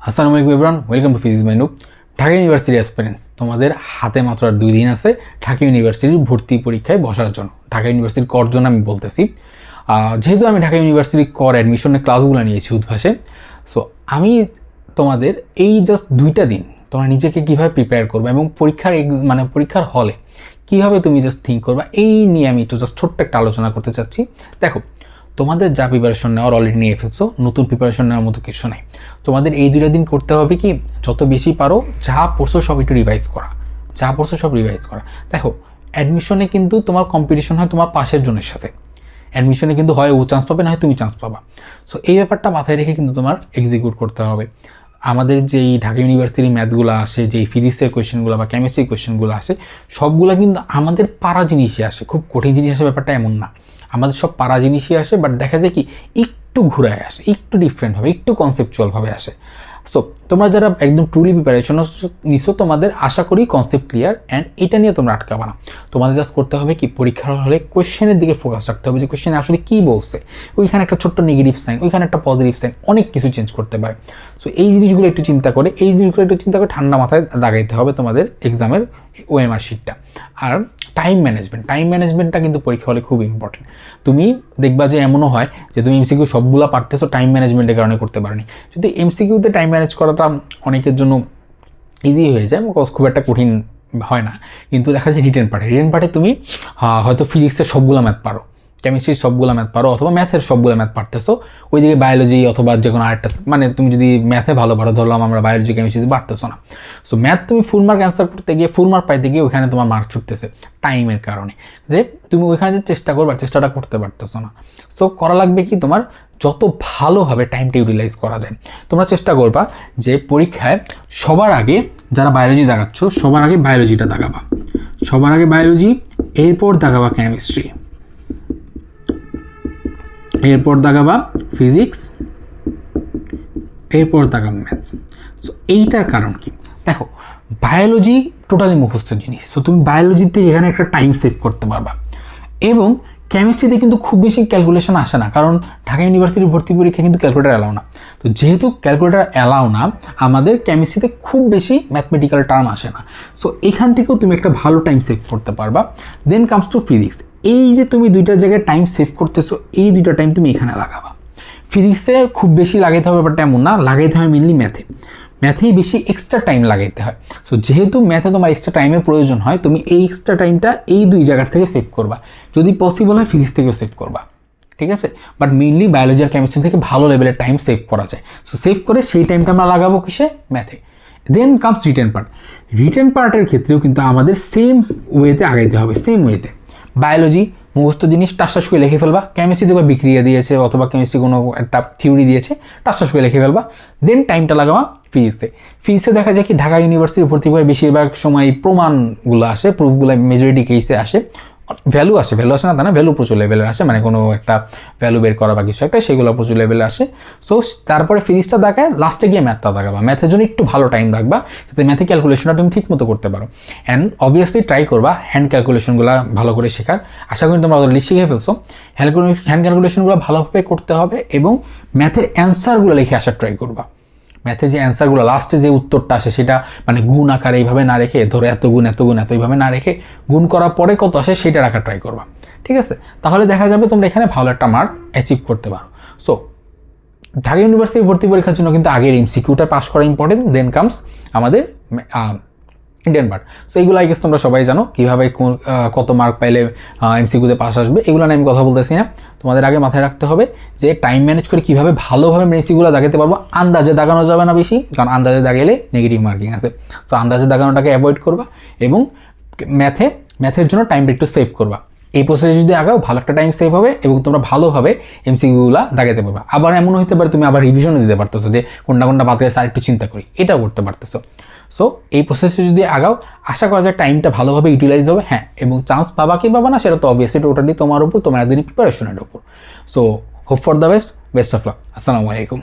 আসসালামু আলাইকুম everyone, welcome to physics by Noop. Dhaka university aspirants, তোমাদের হাতে মাত্র আর 2 দিন আছে ঢাকা ইউনিভার্সিটির ভর্তি পরীক্ষায় বসার জন্য। ঢাকা ইউনিভার্সিটির কর জন্য আমি বলতেছি, যেহেতু আমি ঢাকা ইউনিভার্সিটির কর অ্যাডমিশনের ক্লাসগুলো নিয়েছি উদ্ভাসে, সো আমি তোমাদের এই জাস্ট 2টা দিন তোমরা নিজেকে কীভাবে প্রিপেয়ার করবে এবং পরীক্ষার হলে কীভাবে তুমি জাস্ট থিঙ্ক করবা, এই নিয়ে আমি একটু জাস্ট ছোট্ট একটা আলোচনা করতে চাচ্ছি। দেখো, তোমাদের যা প্রিপারেশন নেওয়ার অলরেডি নিয়ে ফেলছো, নতুন প্রিপারেশন নেওয়ার মতো কিছু নেই। তোমাদের এই 2টা দিন করতে হবে কি, যত বেশি পারো যা পড়ছো সব একটু রিভাইজ করা। দেখো, অ্যাডমিশনে কিন্তু তোমার কম্পিটিশন হয় তোমার পাশের জনের সাথে। অ্যাডমিশনে কিন্তু হয় ও চান্স পাবে, না হয় তুমি চান্স পাবা। সো এই ব্যাপারটা মাথায় রেখে কিন্তু তোমার এক্সিকিউট করতে হবে। আমাদের যেই ঢাকা ইউনিভার্সিটির ম্যাথগুলো আসে, যেই ফিজিক্সের কোয়েশ্চেনগুলো বা কেমিস্ট্রির কোয়েশ্চেনগুলো আসে, সবগুলো কিন্তু আমাদের পারা জিনিসই আসে, খুব কঠিন জিনিস আসে ব্যাপারটা এমন না। আমাদের সব পারা জিনিসই আসে, বাট দেখা যায় কি একটু ঘুরায় আসে, একটু ডিফারেন্টভাবে, একটু কনসেপচুয়ালভাবে আসে। সো তোমরা যারা একদম ট্রুলি প্রিপারেশন নিছো, তোমাদের আশা করি কনসেপ্ট ক্লিয়ার, অ্যান্ড এটা নিয়ে তোমরা আটকাবা না। তোমাদের জাস্ট করতে হবে কি, পরীক্ষার হলে কোয়েশ্চেনের দিকে ফোকাস রাখতে হবে, যে কোয়েশ্চেনে আসলে কী বলছে, ওইখানে একটা ছোট্ট নেগেটিভ সাইন, ওইখানে একটা পজিটিভ সাইন, অনেক কিছু চেঞ্জ করতে পারে। সো এই জিনিসগুলো একটু চিন্তা করে ঠান্ডা মাথায় দাগাইতে হবে তোমাদের এক্সামের ওএমআর শিটটা। আর টাইম ম্যানেজমেন্টটা কিন্তু পরীক্ষা হলে খুব ইম্পর্টেন্ট। তুমি দেখবা যে এমনও হয় যে তুমি এমসিকিউ সবগুলো পারতেছো, টাইম ম্যানেজমেন্টের কারণে করতে পারোনি। যদি এমসিকিউতে টাইম ম্যানেজ করাটা অনেকের জন্য ইজি হয়ে যায়, খুব একটা কঠিন হয় না, কিন্তু দেখা যায় রিটেন পার্টে তুমি হয়তো ফিজিক্সের সবগুলো ম্যাথ পারো, কেমিস্ট্রির সবগুলো ম্যাথ পারো, অথবা ম্যাথের সবগুলো ম্যাথ পারতেছো, ওইদিকে বায়োলজি অথবা যে কোনো আরেকটা, মানে তুমি যদি ম্যাথে ভালো পারো, ধরলাম আমরা বায়োলজি কেমিস্ট্রিতে পারতেছো না, সো ম্যাথ তুমি ফুল মার্ক অ্যান্সার করতে গিয়ে, ফুল মার্ক পাইতে গিয়ে ওইখানে তোমার মার্ক ছুটতেছে টাইমের কারণে, যে তুমি ওইখানে যে চেষ্টাটা করতে পারতেছো না। সো করা লাগবে কি, তোমার যত ভালোভাবে টাইমটা ইউটিলাইজ করা যায় তোমরা চেষ্টা করবা যে পরীক্ষায় সবার আগে যারা বায়োলজি দাগাচ্ছ, সবার আগে বায়োলজিটা দাগাবা, এরপর দাগাবা কেমিস্ট্রি, এরপর দাগাবা ফিজিক্স, এরপর দাগাবা ম্যাথ। সো এইটার কারণ কি, দেখো বায়োলজি টোটালি মুখস্থ জিনিস, সো তুমি বায়োলজিতে এখানে একটা টাইম সেভ করতে পারবা। এবং কেমিস্ট্রিতে কিন্তু খুব বেশি ক্যালকুলেশন আসে না, কারণ ঢাকা ইউনিভার্সিটির ভর্তি পরীক্ষা কিন্তু ক্যালকুলেটার অ্যালাউ না। তো যেহেতু ক্যালকুলেটার অ্যালাউ না, আমাদের কেমিস্ট্রিতে খুব বেশি ম্যাথমেটিক্যাল টার্ম আসে না। সো এখান থেকেও তুমি একটা ভালো টাইম সেভ করতে পারবা। Then comes to physics. এই যে তুমি 2টা জায়গায় টাইম সেভ করতেছো, এই 2টা টাইম তুমি এখানে লাগাবা। ফিজিক্সে খুব বেশি লাগাইতে হবে ব্যাপারটা এমন না, লাগাইতে হয় মেনলি ম্যাথেই বেশি এক্সট্রা টাইম লাগাইতে হয়। সো যেহেতু ম্যাথে তোমার এক্সট্রা টাইমের প্রয়োজন হয়, তুমি এই এক্সট্রা টাইমটা এই 2 জায়গার থেকে সেভ করবা, যদি পসিবল হয় ফিজিক্স থেকেও সেভ করবা, ঠিক আছে? বাট মেইনলি বায়োলজি আর কেমিস্ট্রি থেকে ভালো লেভেলের টাইম সেভ করা যায়। সো সেভ করে সেই টাইমটা আমরা লাগাবো কিসে, ম্যাথে। দেন কামস রিটেন পার্টের ক্ষেত্রেও কিন্তু আমাদের সেম ওয়েতে আগাইতে হবে, সেম ওয়েতে। বায়োলজি মুখস্থ জিনিস টাস করে লিখে ফেলবা, কেমিস্ট্রিতে বা বিক্রিয়া দিয়েছে অথবা কেমিস্ট্রি কোনো একটা থিওরি দিয়েছে, টাস করে লিখে ফেলবা। দেন টাইমটা লাগাবা ফিজিক্সে দেখা যায় কি, ঢাকা ইউনিভার্সিটি ভর্তি করে বেশিরভাগ সময় প্রমাণগুলো আসে, প্রুফগুলো মেজরিটি কেসে আসে, ভ্যালু আসে না তা না, ভ্যালু প্রচুর লেভেলের আসে, মানে কোনো একটা ভ্যালু বের করা বা কিছু একটা, সেগুলো প্রচুর লেভেলে আসে। সো তারপরে ফিজিক্সটা দেখায়, লাস্টে গিয়ে ম্যাথটা দেখাবা। ম্যাথের জন্য একটু ভালো টাইম রাখবা, যাতে ম্যাথে ক্যালকুলেশনটা তুমি ঠিক মতো করতে পারো। অ্যান্ড অবভিয়াসলি ট্রাই করবা হ্যান্ড ক্যালকুলেশনগুলো ভালো করে শেখার। আশা করি তোমরা অলরেডি শিখে ফেলছো। হ্যান্ড ক্যালকুলেশনগুলো ভালোভাবে করতে হবে এবং ম্যাথের অ্যান্সারগুলো লিখে আসার ট্রাই করবা। ম্যাথের যে অ্যান্সারগুলো, লাস্টে যে উত্তরটা আসে সেটা মানে গুণ আকারে এইভাবে না রেখে, ধরো এত গুণ এইভাবে না রেখে, গুণ করার পরে কত আসে সেটা রাখার ট্রাই করবা, ঠিক আছে? তাহলে দেখা যাবে তোমরা এখানে ভালো একটা মার্ক অ্যাচিভ করতে পারো। সো ঢাকা ইউনিভার্সিটি ভর্তি পরীক্ষার জন্য কিন্তু আগের এমসিকিউটা পাস করা ইম্পর্টেন্ট, দেন কামস আমাদের ইন্ডিয়ান পার্ট। সো এইগুলো আই গেস তোমরা সবাই জানো, কীভাবে কত মার্ক পাইলে এমসিকিউতে পাস আসবে, এগুলো নিয়ে আমি কথা বলতেছি না। তোমাদের আগে মাথায় রাখতে হবে যে টাইম ম্যানেজ করে কীভাবে ভালোভাবে এমসিকিউগুলো দাগাতে পারবো। আন্দাজে দাগানো যাবে না বেশি, কারণ আন্দাজে দাগাইলে নেগেটিভ মার্কিং আছে। সো আন্দাজে দাগানোটাকে অ্যাভয়েড করবা এবং ম্যাথের জন্য টাইমটা একটু সেভ করবা। এই প্রসেসে যদি আগাও, ভালো একটা টাইম সেভ হবে এবং তোমরা ভালোভাবে এমসিকিউগুলো দাগাতে পারবা। আবার এমন হতে পারে তুমি আবার রিভিশনও দিতে পারতেছো, যে কোনটা বাদ গেছে আর একটু চিন্তা করি, এটাও করতে পারতেছো। সো এই প্রসেসে যদি আগাও, আশা করা যায় টাইমটা ভালোভাবে ইউটিলাইজ হবে। হ্যাঁ, এবং চান্স পাবা কি পাবা না সেটা তো অবভিয়াসলি টোটালি তোমার উপর, তোমার একদিন প্রিপারেশনের উপর। So hope for the best of luck. আসসালামু আলাইকুম।